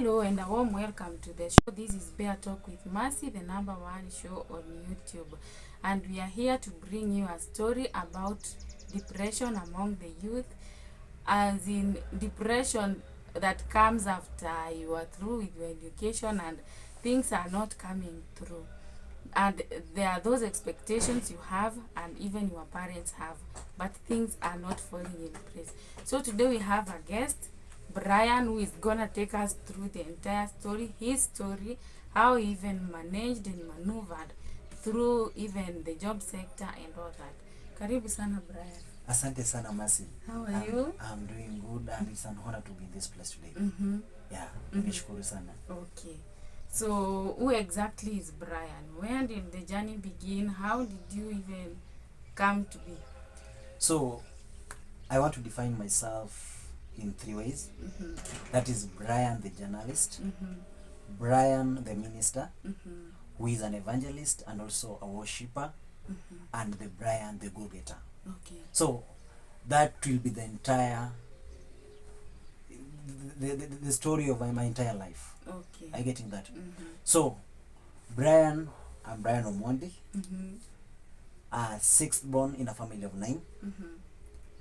Hello and a warm welcome to the show. This is Bear Talk with Mercy, the number one show on YouTube. And we are here to bring you a story about depression among the youth, as in depression that comes after you are through with your education and things are not coming through. And there are those expectations you have and even your parents have, but things are not falling in place. So today we have a guest, Brian, who is gonna take us through the entire story, his story, how he even managed and maneuvered through even the job sector and all that. Karibu sana, Brian. Asante sana, Mercy. How are you? I'm doing good and it's an honor to be in this place today. Yeah, nishukuru sana. Okay. So, who exactly is Brian? When did the journey begin? How did you even come to be? So, I want to define myself in three ways. That is Brian the journalist, Brian the minister, who is an evangelist and also a worshipper, and the Brian the go-getter. Okay. So, that will be the entire, the story of my entire life. Okay. Are you getting that? So, Brian, I'm Brian Omondi, sixth born in a family of 9,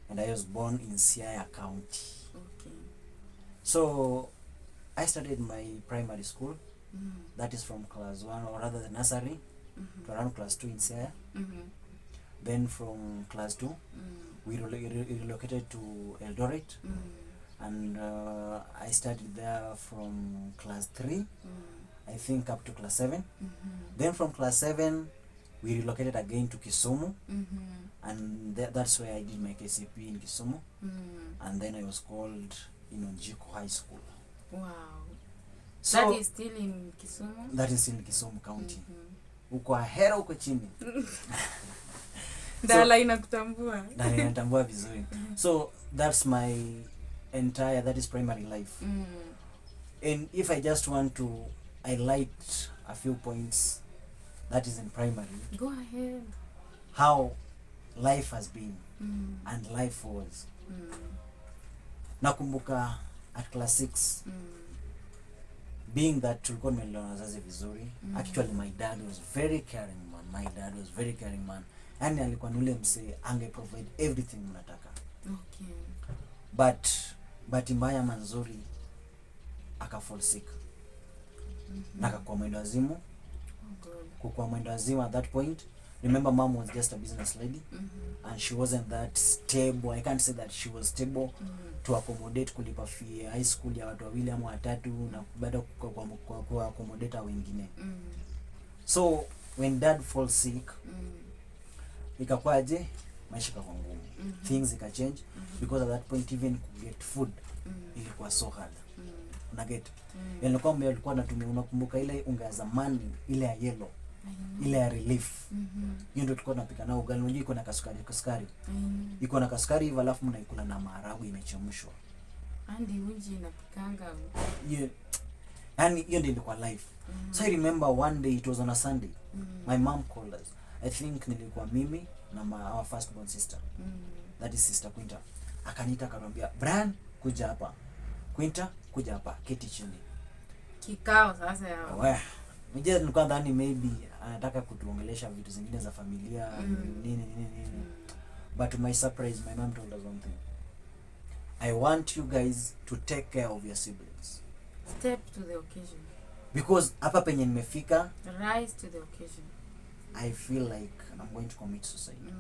and I was born in Siaya County. Okay. So, I started my primary school, that is from class 1, or rather the nursery, to around class 2 in Siaya. Then from class 2, we relocated to Eldoret, and I studied there from class 3, I think up to class 7. Then from class 7, we relocated again to Kisumu, and that's where I did my KCP in Kisumu, and then I was called in Onjiko High School. Wow. So That is still in Kisumu? That is in Kisumu County. Uko Ahera uko chini. Dala inakutambua. Dala inatambua vizuri. So that's my entire, that is primary life. And if I just want to highlight a few points, that is in primary. Go ahead. How life has been and life was. Nakumbuka at class 6, being that tulikuwa tumelelewa na wazazi vizuri. Actually my dad was very caring man. Yani alikuwa nule msee ange provide everything mnataka. Okay. But mbaya manzuri aka fall sick. Na akakuwa mwendo wazimu. Kukuwa mwendo wazimu at that point. Remember, mom was just a business lady, and she wasn't that stable. I can't say that she was stable to accommodate kulipa fee high school ya watu wawili ama watatu na bado kwa accommodate wengine. So when dad falls sick, ikakwaje maisha kwa ngumu. Things ika change because at that point even to get food ilikuwa so hard. Una get? Nilikuwa nilikuwa natumia, unakumbuka ile unga ya zamani ile ya yellow, ile ya relief. Hiyo ndio tulikuwa tunapika na ugali, unajua iko na kasukari. Iko na kasukari hivi, alafu mnaikula na maharagwe imechemshwa. Andi uji inapikanga. Yeah. Yani hiyo ndio ilikuwa life. So I remember one day, it was on a Sunday. My mom called us. I think nilikuwa mimi na our first born sister. That is sister Quinta. Akaniita akaniambia, "Brian, kuja hapa." Quinta, kuja hapa, keti chini. Kikao sasa yao. Wewe, mimi nilikuwa ndani maybe anataka kutuongelesha vitu zingine za familia, nini. But to my surprise, my mom told us one thing. I want you guys to take care of your siblings. Step to the occasion. Because hapa penye nimefika, Rise to the occasion. I feel like I'm going to commit suicide.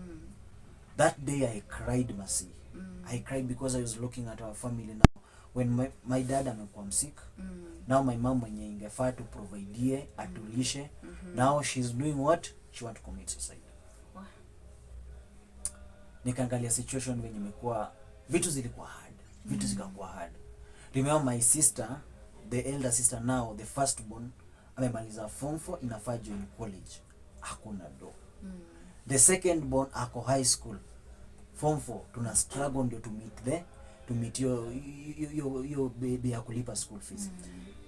That day I cried, Mercy. I cried because I was looking at our family now. When my dad amekuwa sick, now my mom mwenye ingefaa to provide atulishe, now she's doing what? She want to commit suicide. Nikaangalia situation venye imekuwa, vitu zilikuwa hard. Vitu zikakuwa hard. Remember my sister, the elder sister now, the first born, amemaliza form 4, inafaa join college. Hakuna do. The second born ako high school. Form 4, tuna struggle ndio to meet your baby ya kulipa school fees.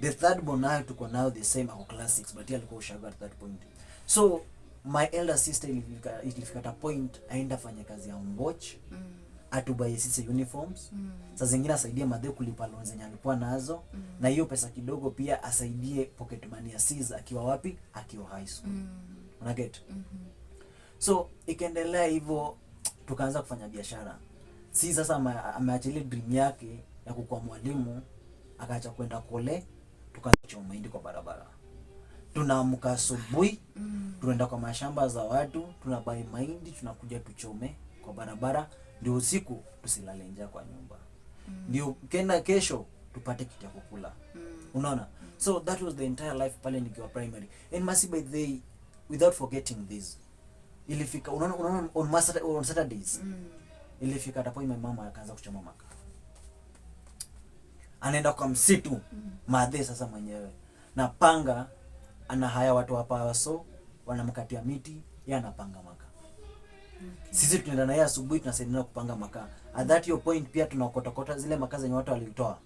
The third born nayo tuko now the same ako class 6, but alikuwa ushago at that point. So my elder sister ilifika a point aenda fanya kazi ya mboch atubai sisi uniforms. Saa zingine asaidie madhe kulipa loans zenye alikuwa nazo. Na hiyo pesa kidogo pia asaidie pocket money ya Sis akiwa wapi? Akiwa high school. Una get? So ikaendelea hivyo, tukaanza kufanya biashara. Si sasa ameachilia dream yake ya kukuwa mwalimu, akaacha kwenda kole, tukaanza kuchoma mahindi kwa barabara. Tunaamka asubuhi, tunaenda kwa mashamba za watu, tunabai mahindi, tunakuja tuchome kwa barabara, ndio usiku tusilale njaa kwa nyumba. Ndio kesho tupate kitu ya kukula. Unaona? So that was the entire life pale nikiwa primary. And Mercy, by the way, without forgetting this, ilifika unaona on Saturdays. Ilifika hapo my mama akaanza kuchoma makaa. Anaenda kwa msitu madhe sasa mwenyewe. Na panga ana haya watu hapa so wanamkatia miti, yeye anapanga makaa. Sisi tunaenda na yeye asubuhi tunasaidiana kupanga makaa. At that your point pia tunaokota zile makaa zenye watu walitoa.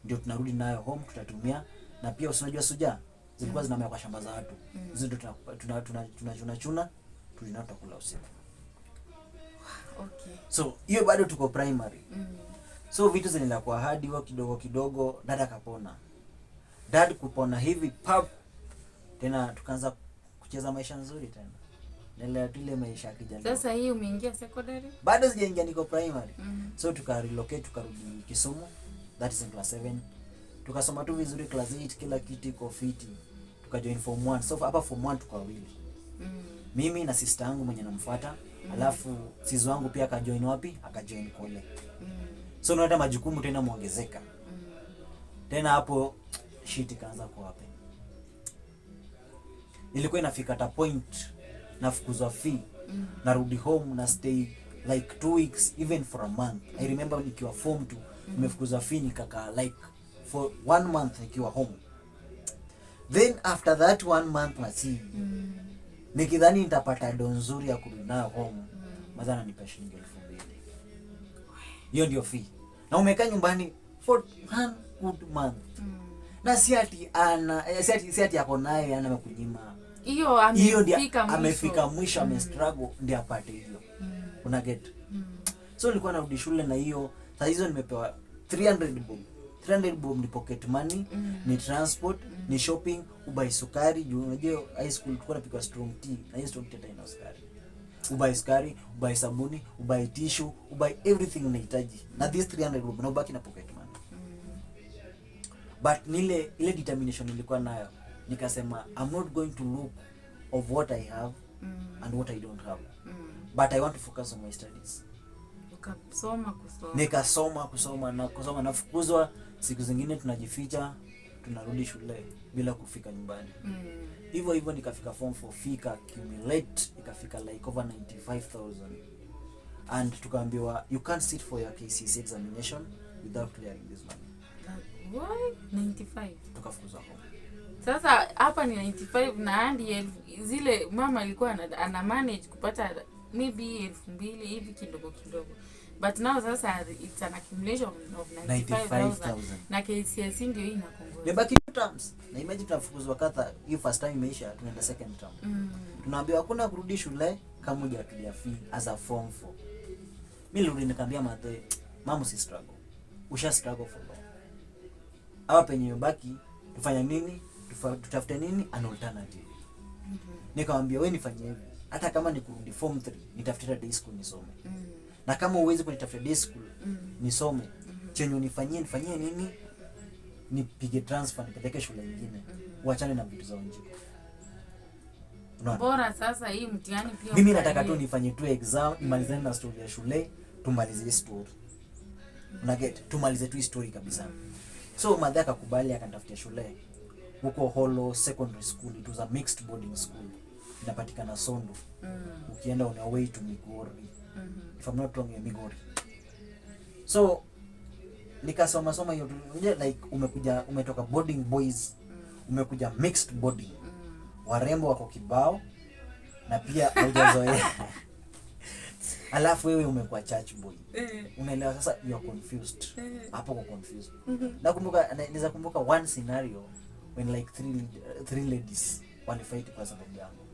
Ndio tunarudi nayo home tutatumia, na pia usinajua suja zilikuwa zinamea kwa shamba za watu. Hizo ndio tunachuna tutakula usiku. Okay. So hiyo bado tuko primary. So vitu zinaenda kwa hadi wa kidogo dada kapona. Dad kupona hivi pap tena tukaanza kucheza maisha nzuri tena. Nile tule maisha kijana. Sasa hii umeingia secondary? Bado sijaingia, niko primary. So tukarelocate tukarudi Kisumu, that is in class 7. Tukasoma tu vizuri class 8, kila kitu iko fiti. Tukajoin form 1. So hapa form 1 tuko wawili. Mimi na sister yangu mwenye namfuata, alafu sis wangu pia akajoin wapi? Akajoin kole. So unaona majukumu tena muongezeka. Tena hapo shit ikaanza kwa wapi? Ilikuwa inafika at a point nafukuzwa fee, narudi home na stay like 2 weeks, even for a month. I remember nikiwa form 2 nimefukuzwa fee nikaka like for 1 month nikiwa home. Then after that 1 month Mercy, nikidhani nitapata do nzuri ya kurudi nayo home, madhana nipa shilingi 2000. Hiyo ndio fee. Na umekaa nyumbani for 1 good month. Na si ati yako naye amekunyima. Hiyo amefika mwisho amestruggle ndio apate hiyo. Una get? So nilikuwa narudi shule na hiyo. Sasa hizo nimepewa 300 bob. 300 bob ni pocket money, ni transport, ni shopping, ubai sukari. Unajua high school tulikuwa tunapika strong tea, na hiyo strong tea ina sukari. Ubai sukari, ubai sabuni, ubai tissue, ubai everything unahitaji. Na this 300 bob na ubaki na pocket money. But ile determination nilikuwa nayo, nikasema I'm not going to look of what I have and what I don't have. But I want to focus on my studies. Kusoma nafukuzwa, siku zingine tunajificha, tunarudi shule bila kufika nyumbani. Hivyo nikafika form 4, fika accumulate ikafika like over 95,000. And tukaambiwa you can't sit for your KCSE examination without clearing this money. What? 95. Tukafukuzwa home. Sasa hapa ni 95 na hadi zile mama alikuwa ana manage kupata maybe 2000 hivi kidogo. But now sasa it's an accumulation of 95,000. Na KCSE ndio inakongoza. Nimebaki 2 terms. Na imagine tunafukuzwa kadha, hiyo first time imeisha, tunaenda second term. Tunaambiwa hakuna kurudi shule kama hujatulia fee as a form 4. Mimi nilirudi nikamwambia mother, mama si struggle. Usha struggle for long. Hapa penye mbaki tufanya nini? Tutafute nini an alternative. Nikamwambia wewe nifanye hivi. Hata kama ni kurudi form 3, nitafuta day school nisome. Na kama uwezi kunitafuta day school nisome, chenye nifanyie nini? Nipige transfer nipeleke shule nyingine. Uachane na vitu za nje. Bora sasa hii mtihani pia. Mimi nataka tu nifanye tu exam, nimalizane na story ya shule, tumalize story. Una get? Tumalize tu story kabisa. So mother akakubali akanitafutia shule huko Holo Secondary School. It was a mixed boarding school. Inapatikana Sondu. Ukienda on your way to Migori. If I'm not wrong, Migori. So nikasoma hiyo like umetoka boarding boys, umekuja mixed boarding. Warembo wako kibao na pia haujazoea. Alafu wewe umekuwa church boy. Unaelewa sasa, you are confused. Hapo uko confused. Naweza kumbuka one scenario when like three ladies walifight kwa sababu yangu.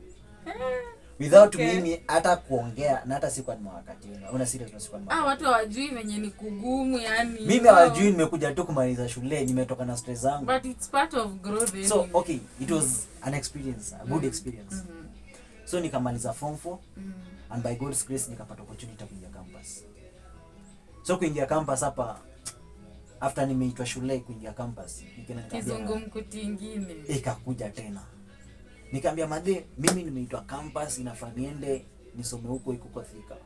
without Okay. mimi hata kuongea na hata sikuwa nimewakati. Una serious na sikuwa nimewakati. Watu hawajui venye ni kugumu yani. Mimi hawajui nimekuja tu kumaliza shule, nimetoka na stress zangu. But it's part of growth. So okay, it was an experience, a good experience. So nikamaliza form 4 and by God's grace nikapata opportunity kuingia campus. So kuingia campus hapa after nimeitwa shule kuingia campus, kizungumkuti ingine ikakuja tena. Nikamwambia madhe, mimi nimeitwa campus, inafaa niende nisome huko iko Thika.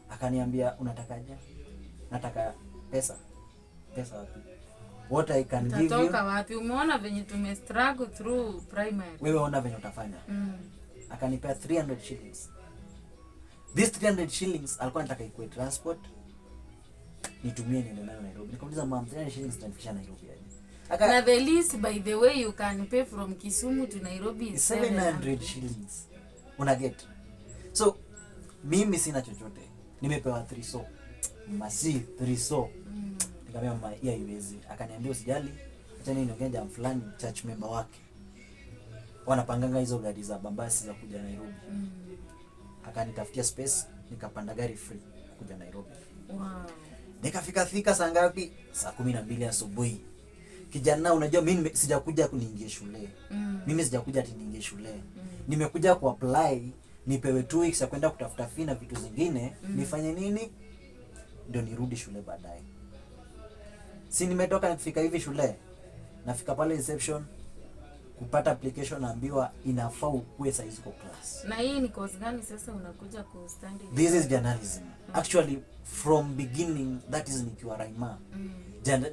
Akaniambia unatakaje? Nataka pesa. Pesa wapi? What I can give you. Utatoka wapi? Umeona venye tume struggle through primary. Wewe ona venye utafanya. Akanipea 300 shillings. This 300 shillings alikuwa anataka ikuwe transport. Nitumie niende nayo Nairobi. Nikamuuliza mom, 300 shillings zitanifikisha Nairobi aje? Na the least by the way you can pay from Kisumu to Nairobi is 700 shillings. Una get. So mimi sina chochote. Nimepewa 3 so. Masi 3 so. Nikamwambia mama hii haiwezi. Akaniambia usijali. Acha nini niongea fulani church member wake. Wanapanganga hizo gari za bambasi za kuja Nairobi. Akanitafutia space, nikapanda gari free kuja Nairobi. Wow. Nikafika Thika saa ngapi? Saa 12 asubuhi. Kijana unajua mimi sijakuja kuniingia shule. Mimi sijakuja ati niingie shule. Nimekuja ku apply, nipewe 2 weeks ya kwenda kutafuta fee na vitu zingine, nifanye nini? Ndio nirudi shule baadaye. Si nimetoka nifika hivi shule. Nafika pale reception kupata application, naambiwa inafaa ukue size kwa class. Na hii ni course gani sasa unakuja ku study? This is journalism. Actually from beginning that is nikiwa Raima.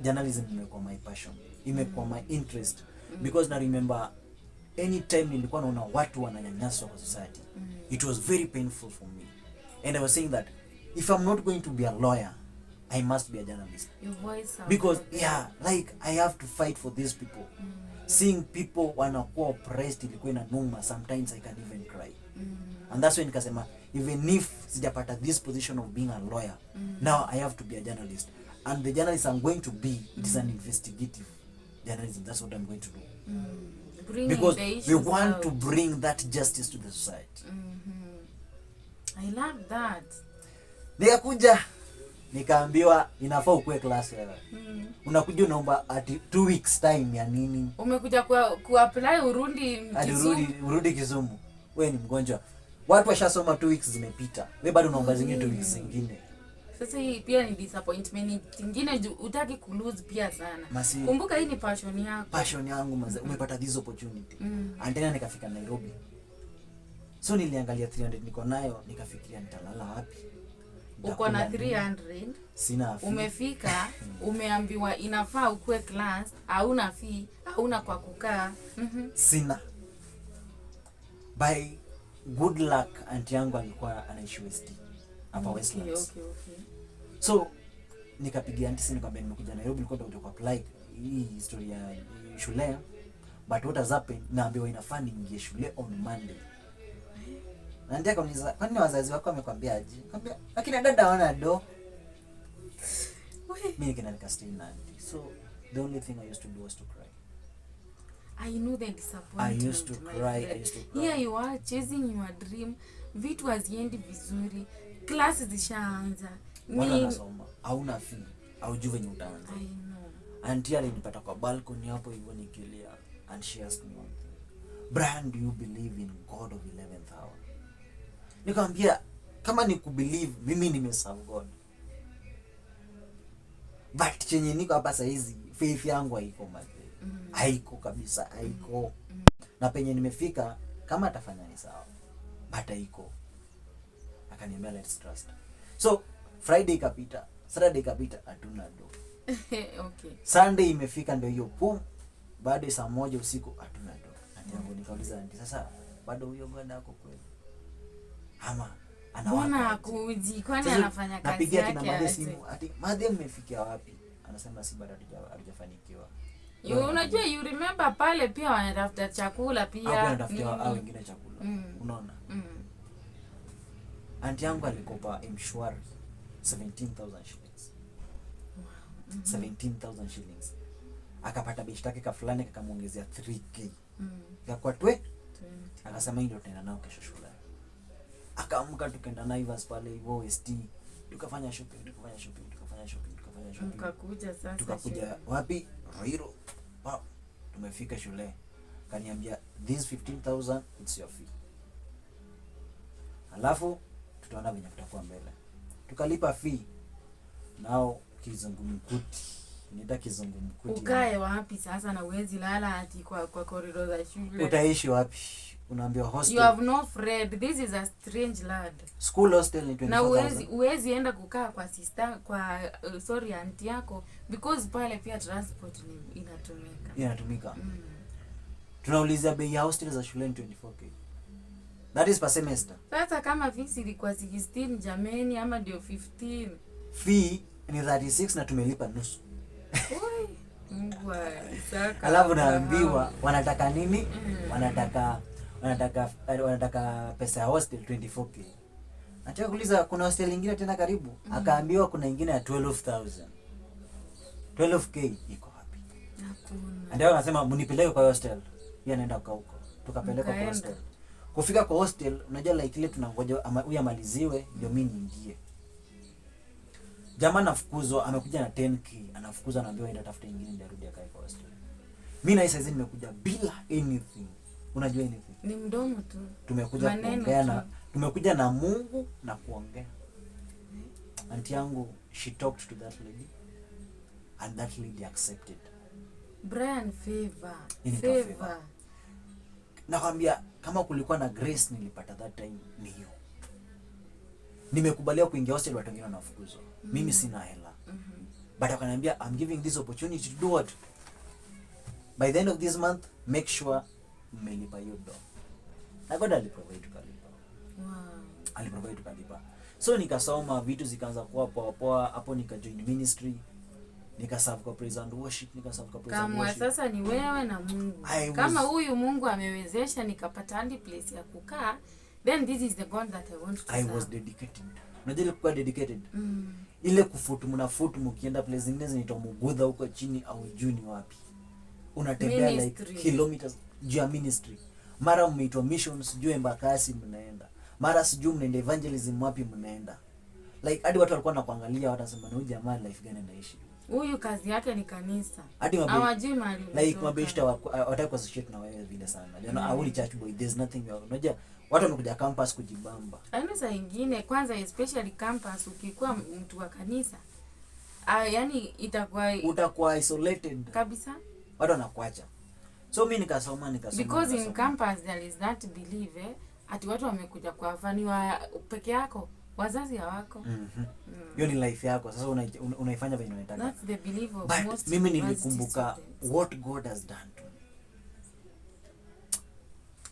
Journalism imekuwa my passion. Imekuwa my interest because na remember anytime nilikuwa naona watu wananyanyaswa kwa society. It was very painful for me. And I was saying that if I'm not going to be a lawyer, I must be a journalist. Your voice Because like I have to fight for these people. Seeing people wanakuwa oppressed ilikuwa inanuma, sometimes I can even cry. And that's when nikasema even if sijapata this position of being a lawyer, now I have to be a journalist. And the journalist I'm going to be, it is an investigative journalism. That's what I'm going to do. Because we want to bring that justice to the society. I love that. Nikakuja nikaambiwa inafaa ukue class wewe. Unakuja unaomba ati 2 weeks time ya nini? Umekuja ku apply urudi Kisumu. Wewe ni mgonjwa. Watu washasoma 2 weeks zimepita. Wewe bado unaomba zingine 2 weeks zingine. Sasa hii pia ni disappointment nyingine, utaki ku lose pia sana. Kumbuka hii ni passion yako. Passion yangu umepata this opportunity. And then nikafika Nairobi. So niliangalia 300 niko nayo, nikafikiria nitalala wapi? Uko na 300, sina fee. Umefika, umeambiwa inafaa ukue class, hauna fee, hauna kwa kukaa. Sina. By good luck auntie yangu alikuwa anaishi West hapa Westlands. Okay. So nikapigia auntie simu nikamwambia nimekuja Nairobi, nilikuwa nataka kuapply hii historia ya shule, but what has happened, naambiwa inafaa niingie shule on Monday. Na ndio akaniuliza, kwani wazazi wako wamekwambia aje? Nikamwambia lakini dada wana do. Mimi nikaenda stay na auntie. So the only thing I used to do was to cry. I know the disappointment. I used to cry. Here you are chasing your dream. Vitu haziendi vizuri. Class zishaanza. Wala nasoma. Hauna fee. Haujui venye utaanza. I know. Auntie alinipata kwa balcony hapo hivyo nikilia and she asked me one thing. Brian, do you believe in God of 11th hour? Nikamwambia kama ni kubelieve mimi nimeserve God. But chenye niko hapa saa hizi faith yangu haiko madhe. Haiko kabisa, haiko. Na penye nimefika kama atafanya ni sawa. But haiko. Akaniambia let's trust. So Friday ikapita, Saturday ikapita, hatuna do. Okay. Sunday imefika ndio hiyo pum. Baada saa 1 usiku hatuna do. Ndio nikauliza auntie, sasa bado huyo bwana yako kweli? Ama mbona akuji, kwani anafanya kazi napigia yake? Napigia kina madhe simu, ati madhe mmefikia wapi? Anasema si bado hatujafanikiwa. Unajua you remember pale pia wanatafuta chakula pia. Hapo wanatafuta au wengine chakula. Unaona? Auntie yangu alikopa mshwari 17,000 shillings. 17,000 shillings. Akapata bishi take ka fulani akamuongezea 3k. Kwa 20. Akasema ndio tena nao kesho shule. Akaamka tukaenda Naivas pale hivyo ST. Tukafanya shopping. Tukakuja wapi? Ruiru. Wow. Tumefika shule. Kaniambia this 15,000 it's your fee. Alafu tutaona venye kutakuwa mbele. Tukalipa fee. Nao kizungumkuti. Nita kizungumkuti. Ukae wapi sasa na uwezi lala ati kwa corridor za shule? Utaishi wapi? Unaambiwa hostel. You have no friend. This is a strange lad. School hostel ni 24,000. Na uwezi enda kukaa kwa sister auntie yako because pale pia transport inatumika. Tunaulizia bei ya hostel za shule ni 24k. That is per semester. Sasa kama fees ilikuwa 16 jameni ama ndio 15. Fee ni 36 na tumelipa nusu. Oi, Mungu saka. Alafu naambiwa wanataka nini? Wanataka pesa ya hostel 24k. Nataka kuuliza kuna hostel nyingine tena karibu. Akaambiwa kuna nyingine ya 12,000. 12k iko wapi? Hakuna. Ndio anasema mnipeleke kwa hostel. Yeye anaenda huko. Tukapeleka kwa hostel. Kufika kwa hostel, unajua like ile tunangoja huyu amaliziwe ndio mimi niingie. Jamaa anafukuzwa, amekuja na 10k, anafukuzwa anaambiwa enda tafuta nyingine ndio arudi akae kwa hostel. Mimi na hizo hizi nimekuja bila anything. Unajua anything? Ni mdomo tu. Tumekuja kuongea tumekuja na Mungu na kuongea. Auntie yangu she talked to that lady and that lady accepted. Brian favor. Nakwambia kama kulikuwa na grace nilipata that time ni hiyo. Nimekubaliwa kuingia hostel watu wengine wanafukuzwa. Mimi sina hela. But akaniambia I'm giving this opportunity to do what? By the end of this month make sure mmelipa hiyo do. Na God aliprovide tukalipa. Wow. Aliprovide tukalipa. So nikasoma vitu zikaanza kuwa poa hapo nikajoin ministry. Nikaserve kwa praise and worship, Kama sasa ni wewe na Mungu. Kama huyu Mungu amewezesha nikapata hadi place ya kukaa, then this is the God that I want to serve. I was dedicated. Unajua ilikuwa dedicated. Ile kufutu mkienda place zingine zinaitwa Mugudha huko chini au juu ni wapi. Unatembea like kilometers juu ya ministry. Mara mmeitwa missions juu Embakasi mnaenda. Mara sijui mnaenda evangelism wapi mnaenda. Like hadi watu walikuwa wanakuangalia watasema huyu jamaa life gani anaishi. Huyu kazi yake ni kanisa. Hawajui mahali. Like mabeshta wataka kuassociate na wewe vile sana. You know, I church boy, there's nothing wrong. Unajua watu wamekuja campus kujibamba. Yaani saa nyingine kwanza especially campus ukikuwa mtu wa kanisa. Yaani utakuwa isolated kabisa. Watu wanakuacha. So mimi nikasoma. Because in campus there is that belief ati watu wamekuja kwa fani wa peke yako. Wazazi hawako. Hiyo ni life yako. Sasa unaifanya vile unataka. That's the belief of but most. Mimi nilikumbuka what God has done to me.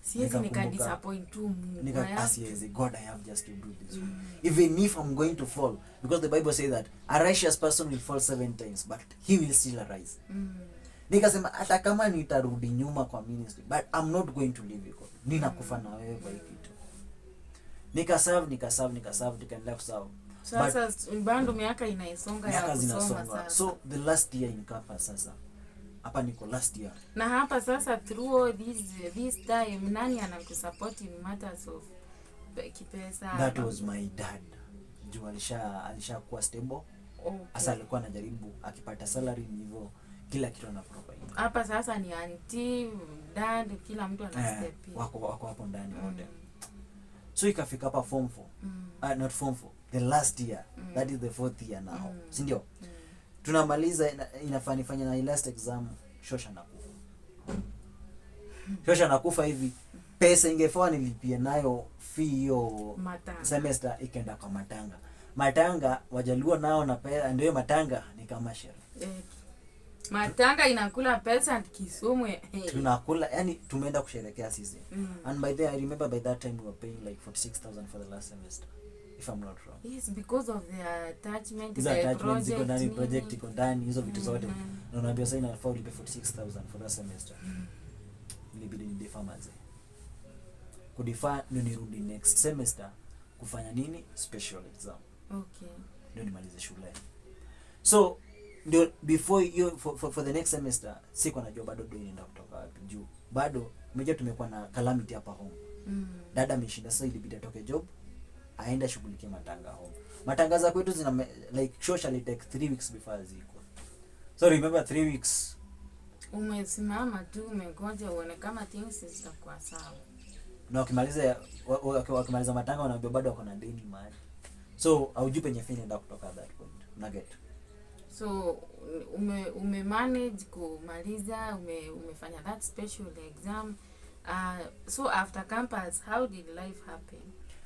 Siwezi nikadisappoint tu Mungu. Asiwezi. God, I have just to do this. Even if I'm going to fall, because the Bible says that a righteous person will fall 7 times, but he will still arise. Nikasema hata kama nitarudi nyuma kwa ministry, but I'm not going to leave you. Ninakufa na wewe kwa hiki tu. Nikaserve nikaendelea kuserve. Sasa bado miaka inaisonga ya kusoma sasa. So the last year in campus sasa. Hapa niko last year. Na hapa sasa through all this time nani anakusupport in matters of kipesa? That was my dad. Juu alishakuwa stable. Asa alikuwa anajaribu akipata salary hivyo kila kitu anaprovide. Hapa sasa ni auntie, dad, kila mtu ana step in. Wako hapo ndani wote. So ikafika hapa form 4. Not form 4. The last year. That is the 4th year now. Si ndio? Tunamaliza inafaa nifanye na last exam Shosha nakufa hivi. Pesa ingefaa nilipie nayo fee hiyo semester ikaenda kwa matanga wajaluo nao na pesa ndio matanga ni kama sherehe. Matanga inakula pesa and Kisumu. Tunakula yani tumeenda kusherehekea sisi. And I remember by that time we were paying like 46,000 for the last semester. If I'm not wrong. Yes, because of the attachment, the project iko ndani hizo vitu zote. Na unaambia sasa inafaa ulipe 46,000 for that semester. Nilibidi ni deferment. Kudefer ndio nirudi next semester kufanya nini? Special exam. Okay. Ndio nimalize shule. So ndio before you for the next semester siko najua bado ndio inaenda kutoka wapi juu. Bado umejua tumekuwa na calamity hapa home. Dada ameshinda sasa ilibidi atoke job aenda shughulikia matanga home. Matanga za kwetu zina like socially take 3 weeks before ziko. So remember 3 weeks umesimama tu umengoja uone kama things zitakuwa sawa. Na wakimaliza matanga wanaambia bado wako na deni mahali. So haujui penye fine ndio kutoka that point. Unaget. So umemanage kumaliza, umefanya that special exam. So after campus, how did life happen?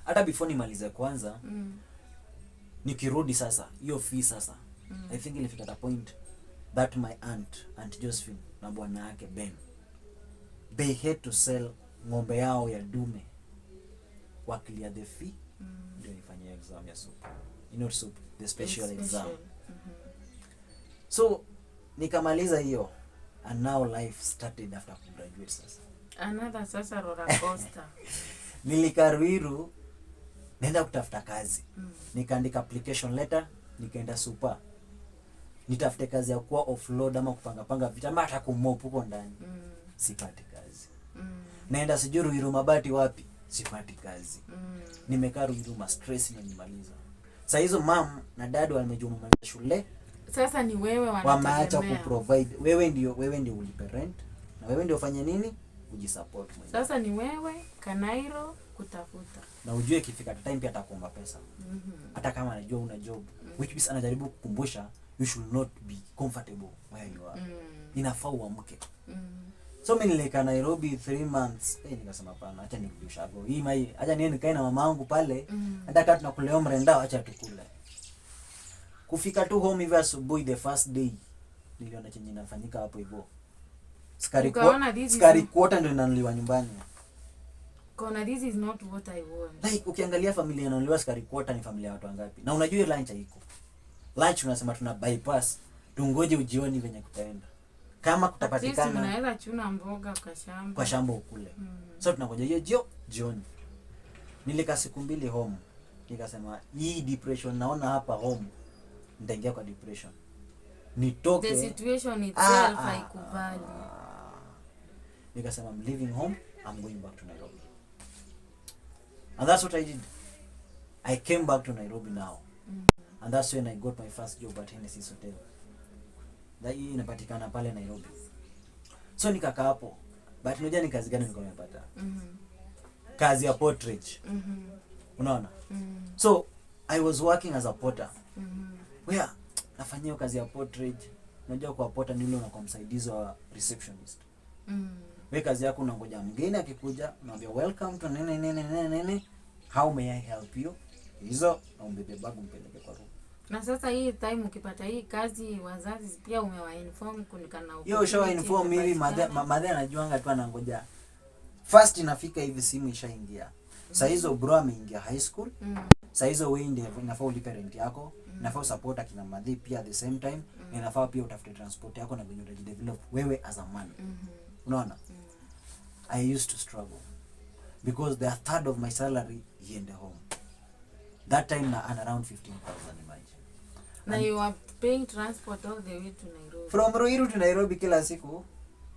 Hata before nimalize kwanza, nikirudi sasa, hiyo fee sasa. I think ilifika at a point that my aunt Josephine na bwana yake Ben, they had to sell ng'ombe yao ya dume wa clear the fee. Ndio nifanyia exam ya soup. Soup, the special exam. So nikamaliza hiyo, and now life started after graduate sasa. Another sasa roller coaster. Nilikaruiru nenda kutafuta kazi. Nikaandika application letter, nikaenda super. Nitafute kazi ya kuwa offload ama kupanga vitu ama hata kumop huko ndani. Sipati kazi. Naenda sijui Ruiru Mabati wapi? Sipati kazi. Nimekaa Ruiru, stress imenimaliza. Sasa hizo mom na dad wamejua mmaliza shule. Sasa ni wewe wameacha kuprovide. Wewe ndio ulipe rent na wewe ndio ufanye nini? Ujisupport mwenyewe. Sasa ni wewe Kanairo kutafuta. Na ujue ikifika time pia atakuomba pesa. Hata kama anajua una job. Which means anajaribu kukumbusha you should not be comfortable where you are. Inafaa uamke. So mimi nilikaa Nairobi 3 months. Nikasema hapana, acha nirudi Ushago. Acha niende nikae na mama yangu pale. Hata kama tunakulea mrenda acha tukule. Kufika tu home hivi asubuhi the first day niliona chenye inafanyika hapo hivyo. Skari quarter ndio inanuliwa nyumbani. Kona, this is not what I want. Like ukiangalia familia inanuliwa skari quarter ni familia watu wangapi? Na unajua hiyo lunch haiko. Lunch unasema tuna bypass. Tungoje ujioni venye kutaenda. Kama kutapatikana. Sisi tunaweza chuna mboga kwa shamba ukule. So tunangoja hiyo jioni. Nilika siku 2 home. Nikasema hii depression naona hapa home. Nitaingia kwa depression. Nitoke. The situation itself haikubali. Nikasema I'm leaving home, I'm going back to Nairobi. And that's what I did. I came back to Nairobi now. And that's when I got my first job at Hennessy Hotel. Hii inapatikana pale Nairobi. So nikakaa hapo. But unajua ni kazi gani nilikuwa nimepata? Kazi ya portrage. Unaona? So I was working as a porter. Where nafanya hiyo kazi ya portrage. Unajua kwa porter ndio unakuwa msaidizi wa receptionist. Wewe kazi yako unangoja mgeni akikuja, unaambia welcome to nene. How may I help you? Hizo na umbebe bag umpeleke kwa room. Na sasa hii time ukipata hii kazi wazazi pia umewainform kunikana huko. Yo show inform hivi madhe anajuanga tu anangoja. First inafika hivi simu ishaingia. Sasa hizo bro ameingia high school. Sasa hizo wewe ndio inafaa ulipe rent yako, inafaa support akina madhi pia at the same time, inafaa pia utafute transport yako na venye utajidevelop wewe as a man. Unaona? I used to struggle because the third of my salary iende home. That time na around 15,000 imagine. Now you are paying transport all the way to Nairobi. From Ruiru to Nairobi kila siku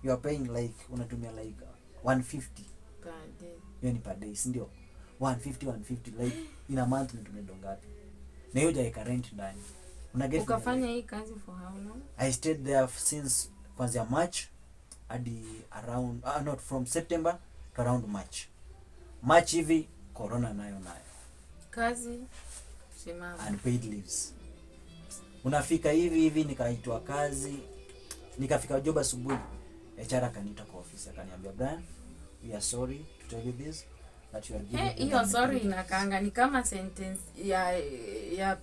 you are paying like unatumia like 150 per day. Yani per day, ndio. 150 like in a month unatumia dongapi. Na hiyo jaika rent ndani. Unaget. Ukafanya hii kazi for how long? I stayed there since kuanzia March hadi around not from September to around March hivi corona nayo. Kazi simama. Unpaid leaves. Unafika hivi nikaitwa kazi. Nikafika job asubuhi. HR akaniita kwa office akaniambia Brian, we are sorry to tell you this that you are giving. Hiyo sorry inakaanga ni kama sentence ya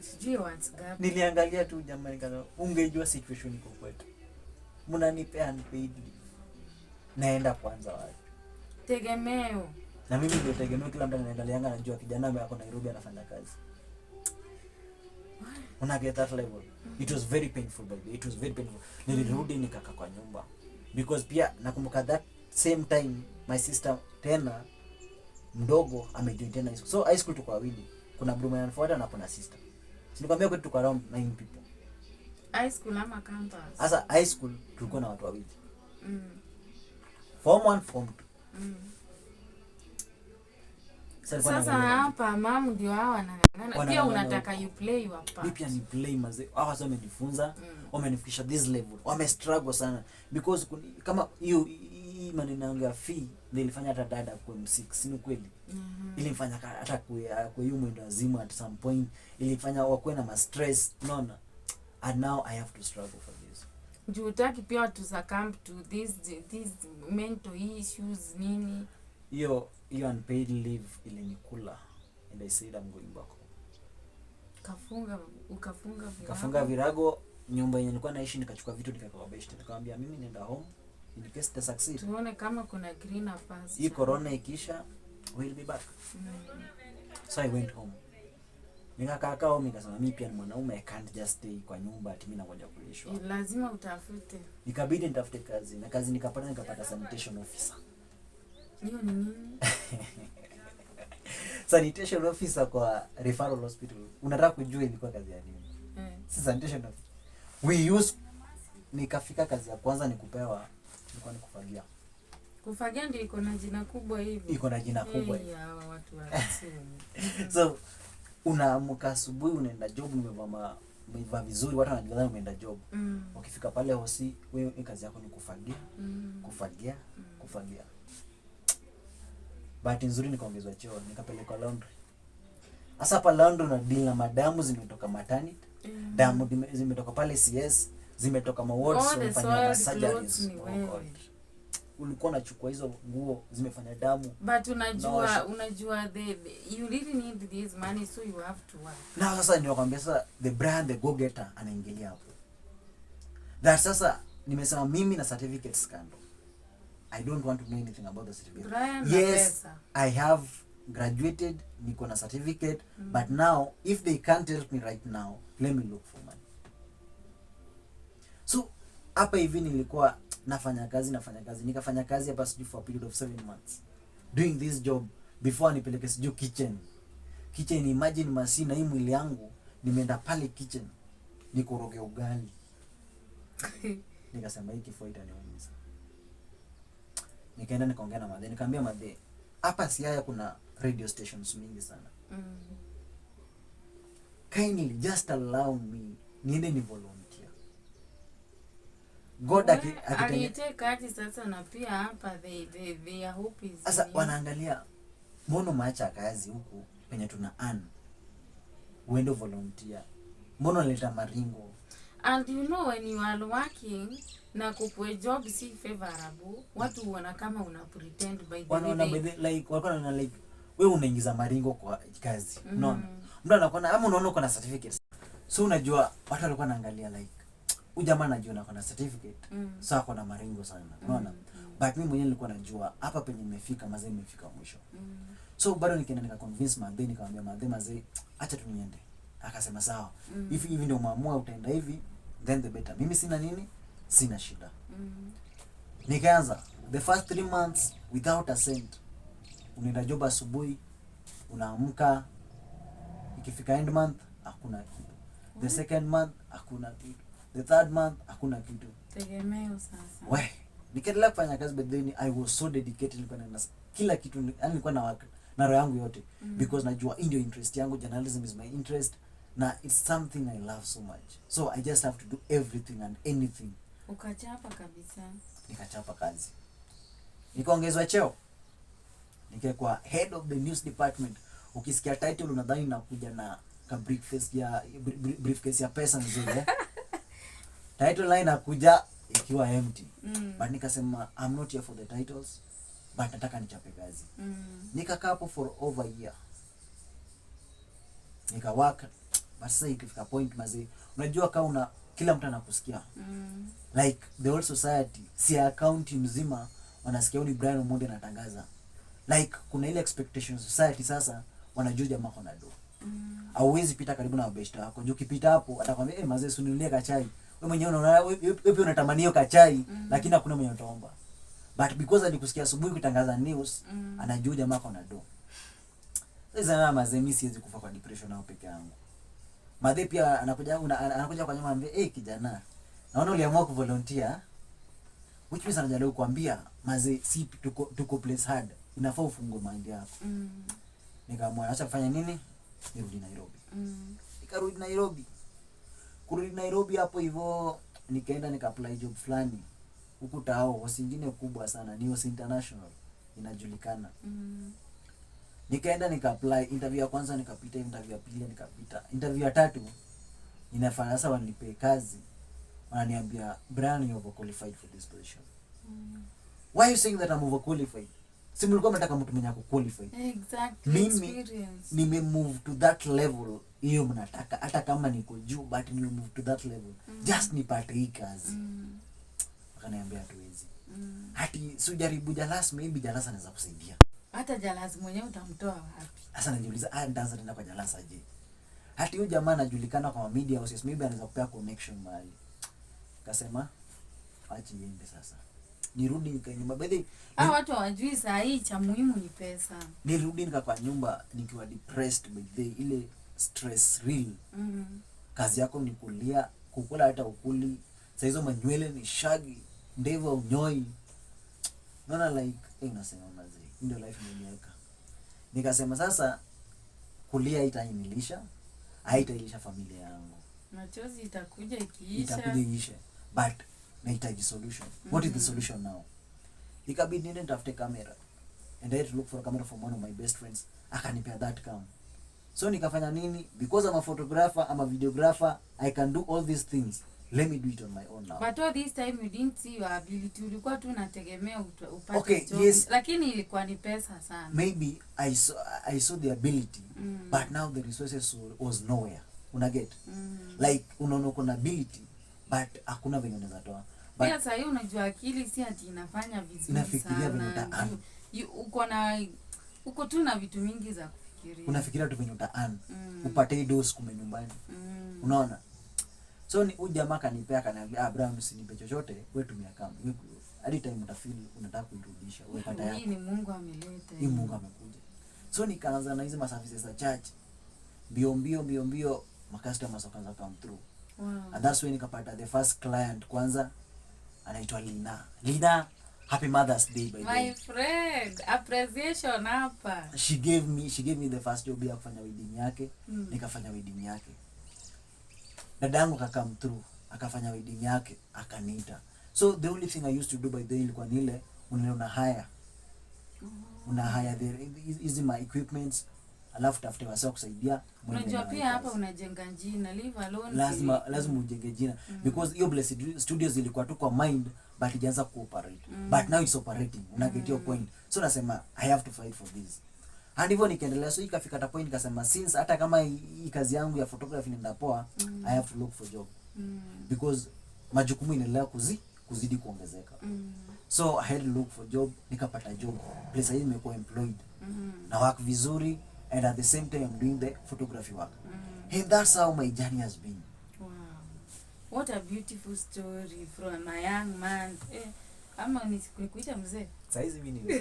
sijui words gapi. Niliangalia tu jamani kana ungejua situation iko kwetu. Mnanipea unpaid leave. Naenda kwanza wapi? Tegemeo. Na mimi ndio tegemeo, kila mtu anaangalianga anajua kijana wako Nairobi anafanya kazi. Una get that level. It was very painful baby. It was very painful. Nilirudi nikaka kwa nyumba. Because pia nakumbuka that same time my sister tena mdogo amejoin tena high school. So high school tuko wawili. Kuna brother anafuata na kuna sister. Sinikwambia kwetu tuko around 9 people. High school ama campus? Sasa high school tulikuwa na watu wawili. Form 1, form 2. Sasa hapa mamu ndio hao wanang'ang'ana. Pia unataka you play your part. Mimi pia ni play mazee. Hao sasa wamenifunza, wamenifikisha this level. Wame-struggle sana because kama hiyo maneno ya fee nilifanya hata dada kwa M6, si ni kweli? Ilimfanya hata kwa hiyo mwendo wazimu at some point, ilifanya wakuwe na ma stress, unaona? And now I have to struggle for this. Juu utaki pia to succumb to these mental issues nini? Hiyo unpaid leave ilinikula and I said I'm going back home. Ukafunga virago. Nyumba yenye nilikuwa naishi nikachukua vitu nikaweka best. Nikamwambia mimi nenda home in case to succeed. Tuone kama kuna greener pasture. Hii corona ikisha we'll be back. So I went home. Nikakaa home nikasema mimi pia ni mwanaume, I can't just stay kwa nyumba ati mimi nangoja kulishwa. Lazima utafute. Ikabidi nitafute kazi na kazi nikapata sanitation officer. Hiyo ni nini? Sanitation officer kwa referral hospital. Unataka kujua ilikuwa kazi ya nini? Sanitation officer. Nikafika kazi ya kwanza nikupewa, nilikuwa nikufagia. Kufagia ndio iko na jina kubwa hivi. Iko na jina kubwa. Hawa watu wa So unaamka asubuhi unaenda job, umevaa vizuri, watu wanajua umeenda job. Ukifika pale hosi, wewe kazi yako ni kufagia, kufagia. Bahati nzuri nikaongezwa cheo, nikapelekwa laundry. Sasa hapa laundry na deal na madamu zimetoka maternity, damu zimetoka pale CS, zimetoka mawards, zimefanya surgeries. Ulikuwa unachukua hizo nguo zimefanya damu. But unajua you really need this money, so you have to work. Na sasa ndio nakwambia sasa the brand, the go getter anaingilia hapo. That sasa nimesema mimi na certificates kando. I don't want to know anything about the certificate. Yes, I have graduated, niko na certificate, but now if they can't help me right now, let me look for money. So hapa hivi nilikuwa nafanya kazi, nikafanya kazi hapa sijui for a period of 7 months doing this job before nipeleke sijui kitchen. Imagine masina hii mwili yangu nimeenda pale kitchen nikoroge ugali. Nikasema hiki kifo itaniumiza. Nikaenda nikaongea na madhe, nikamwambia madhe, hapa Siaya kuna radio stations mingi sana. Kindly just allow me niende ni volunteer. God akitenge kazi sasa, na pia hapa they hope is. Sasa wanaangalia mbona maacha kazi huku penye tuna uende volunteer. Mbona unaleta maringo? And you know when you are working na kupwe job si favorable, watu wana kama una pretend by the way. Like wanaona like wewe unaingiza maringo kwa kazi. Unaona? Mtu anakuona ama unaona uko na certificate. So unajua watu walikuwa wanaangalia like huyu jamaa anajua ako na certificate. So ako na maringo sana. Unaona? But mimi mwenyewe nilikuwa najua hapa penye nimefika, mazee nimefika mwisho. So bado nikaenda nikaconvince madhe, nikamwambia mazee acha tu niende. Akasema sawa. If hivi ndio umeamua utaenda hivi, then the better. Mimi sina shida. Nikaanza the first 3 months without a cent. Unaenda job asubuhi, unaamka, ikifika end month hakuna kitu. The second month hakuna kitu. The third month hakuna kitu. Tegemeo sasa. Nikaendelea kufanya kazi, but then I was so dedicated, nilikuwa na kila kitu, nilikuwa na work na roho yangu yote because najua ndio interest yangu, journalism is my interest na it's something I love so much. So I just have to do everything and anything. Ukachapa kabisa. Nikachapa kazi. Nikaongezwa cheo. Nikakuwa head of the news department. Ukisikia title unadhani nakuja na briefcase ya pesa nzuri. Title line nakuja ikiwa empty. But nikasema I'm not here for the titles, but nataka nichape kazi. Nikakaa hapo for over a year. Work, but sasa ikifika point mazee, unajua kama kila mtu anakusikia. Like the whole society, si account mzima wanasikia ni Brian Omondi anatangaza. Like kuna ile expectation society sasa wanajua jamaa kona do. Hauwezi pita karibu na best wako. Juu ukipita hapo atakwambia mazee sunilie kachai. Wewe mwenyewe unaona wewe unatamani hiyo kachai, lakini hakuna mwenye utaomba. But because alikusikia asubuhi kutangaza news, anajua jamaa kona do. Sasa na mazee mimi siwezi kufa kwa depression au peke yangu. Madhe pia anakuja kwa nyuma anambia, kijana, naona uliamua kuvolunteer, which means anajaribu kuambia mazee si tuko place hard, inafaa ufungue mind yako. Nikaamua acha kufanya nini, nirudi Nairobi. Nikarudi Nairobi. Kurudi Nairobi hapo hivyo nikaenda nika-apply job fulani huku Tao, hosi nyingine kubwa sana, ni Hosi International inajulikana. Nikaenda nika-apply, interview ya kwanza nikapita, interview ya pili nikapita, interview ya tatu inafanya sasa wanipe kazi. Wananiambia Brian, you are qualified for this position. Why are you saying that I'm overqualified? Si mlikuwa mnataka mtu mwenye qualified. Exactly. Mimi Experience. nime move to that level hiyo mnataka, hata kama niko juu but nime move to that level. Just nipate hii kazi. Wakaniambia tuwezi. Hati sijaribu Jalas, maybe Jalas anaweza kusaidia. Hata Jalas mwenyewe utamtoa wapi? Sasa najiuliza nitaanza tena kwa Jalas aje. Hati huyu jamaa anajulikana kwa media houses, maybe anaweza kupea connection mahali. Kasema acha iende sasa. Nirudi nikanyumba. By the watu hawajui saa hii cha muhimu ni pesa. Nirudi kwa nyumba nikiwa depressed by the ile stress real. Kazi yako ni kulia, kukula hata ukuli. Sasa hizo manywele ni shagi, ndevu unyoi. Naona like nasema mazi. Ndio life imeniweka. Nikasema sasa kulia haitanilisha, haitailisha familia yangu. Machozi itakuja ikiisha. But nahitaji solution. What is the solution now? Ikabidi niende nitafute camera. And I had to look for a camera from one of my best friends. Akanipea that cam. So nikafanya nini? Because I'm a photographer, I'm a videographer, I can do all these things. Let me do it on my own now. But all this time you didn't see your ability. Ulikuwa tu unategemea upate okay, job. Yes. Lakini ilikuwa ni pesa sana. Maybe I saw the ability, but now the resources was nowhere. Una get? Like unaona kuna ability, but hakuna venye unaweza toa. But pia sasa unajua akili si ati inafanya vizuri sana. Inafikiria venye uta-earn. Uko tu na vitu mingi za kufikiria. Unafikiria tu venye uta-earn. Upate dose kume nyumbani. Unaona? So ni huyu jamaa kanipea kaniambia Abraham usinipe chochote, wewe tumia kama. Hadi time utafeel unataka kuirudisha, wewe pata yako. Hii ni Mungu ameleta. Hii Mungu amekuja. So nikaanza na hizo services za church. Mbio ma customers wakaanza come through. Wow. And that's when nikapata the first client kwanza anaitwa Lina. Happy Mother's Day by the way. My friend, appreciation hapa. She gave me the first job ya kufanya wedding yake. Nikafanya wedding yake. Dadangu akakam through, akafanya wedding yake, akaniita. So the only thing I used to do by the way ilikuwa nile una hire. Una hire hizi my equipments, alafu tafute wasao kusaidia. Unajua pia hapa unajenga jina, leave alone. Lazima ujenge jina because hiyo Blessed Studios ilikuwa tu kwa mind but ijaanza cooperate. But now it's operating. Una get your point. So nasema I have to fight for this. And hivyo nikaendelea, so ikafika ta point nikasema since hata kama hii kazi yangu ya photography inaenda poa, I have to look for job. Because majukumu inaendelea kuzidi kuongezeka. So I had to look for job, nikapata job. Place hii nimekuwa employed. Na work vizuri and at the same time I'm doing the photography work. And that's how my journey has been. Wow. What a beautiful story from a young man. Ama nikuita mzee. Saizi mimi ni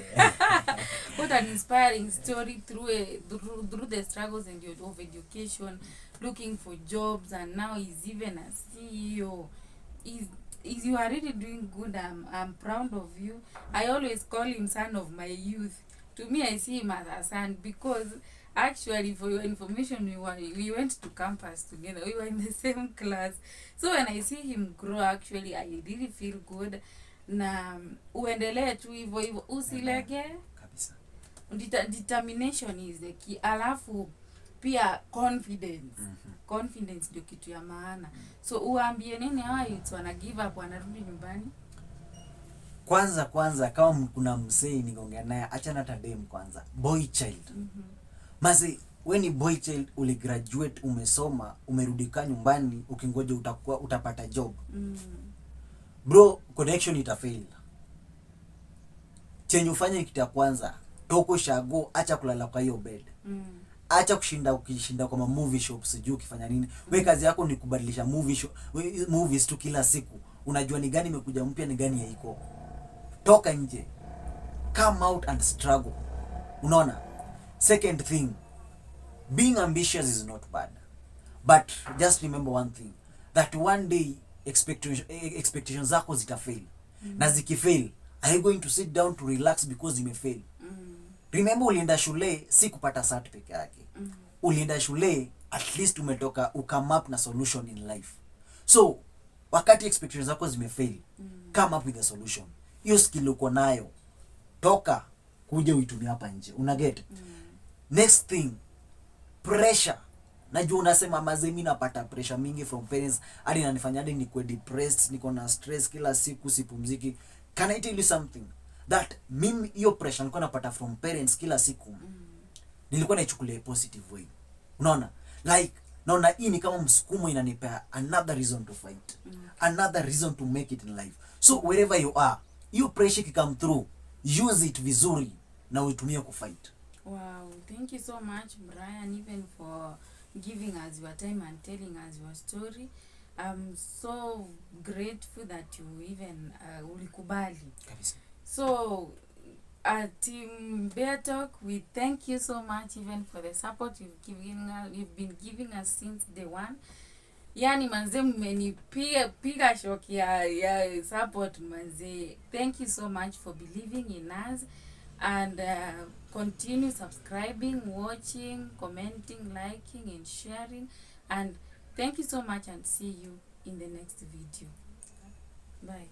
What an inspiring story through the struggles and of education, looking for jobs, and now he's even a CEO. Is you are really doing good. I'm proud of you. I always call him son of my youth. To me, I see him as a son because actually, for your information, we went to campus together. We were in the same class. So when I see him grow, actually, I really feel good. Na uendelee tu hivyo usilege kabisa. Determination is the key. Alafu pia confidence. Confidence ndio kitu ya maana. So uambie nini hawa youths wana give up wanarudi nyumbani? Kwanza kama kuna msee ningeongea naye, achana tadem kwanza. Boy child. Masi when ni boy child uligraduate, umesoma, umerudi nyumbani ukingoja utapata job. Bro, connection itafail. Chenye ufanye kitu ya kwanza, toko shago, acha kulala kwa hiyo bed. Acha ukishinda kwa movie shops juu ukifanya nini. Wewe kazi yako ni kubadilisha movies tu kila siku. Unajua ni gani imekuja mpya, ni gani haiko. Toka nje. Come out and struggle. Unaona? Second thing, being ambitious is not bad. But just remember one thing, that one day expectations zako zitafail. Na zikifail, are you going to sit down to relax because you may fail? remember ulienda shule si kupata cert peke yake. Ulienda shule at least umetoka come up na solution in life. So wakati expectations zako zimefail, come up with a solution. Hiyo skill uko nayo, toka kuja uitumie hapa nje. Una get? Next thing, pressure. Najua unasema mazee mimi napata pressure mingi from parents hadi inanifanya hadi nikuwe depressed, niko na stress kila siku, sipumziki. Can I tell you something? That mimi hiyo pressure nilikuwa napata from parents kila siku. Nilikuwa naichukulia positive way. Unaona? Like naona hii ni kama msukumo inanipea another reason to fight. Another reason to make it in life. So wherever you are, you pressure come through, use it vizuri na uitumie kufight. Wow, thank you so much, Brian, even for giving us your time and telling us your story. I'm so grateful that you even ulikubali. So Team Bear Talk, we thank you so much even for the support you've been giving us since day one. Yani manze mmenipiga shock ya support manze. Thank you so much for believing in us, and continue subscribing, watching, commenting, liking and sharing, and thank you so much, and see you in the next video. Bye.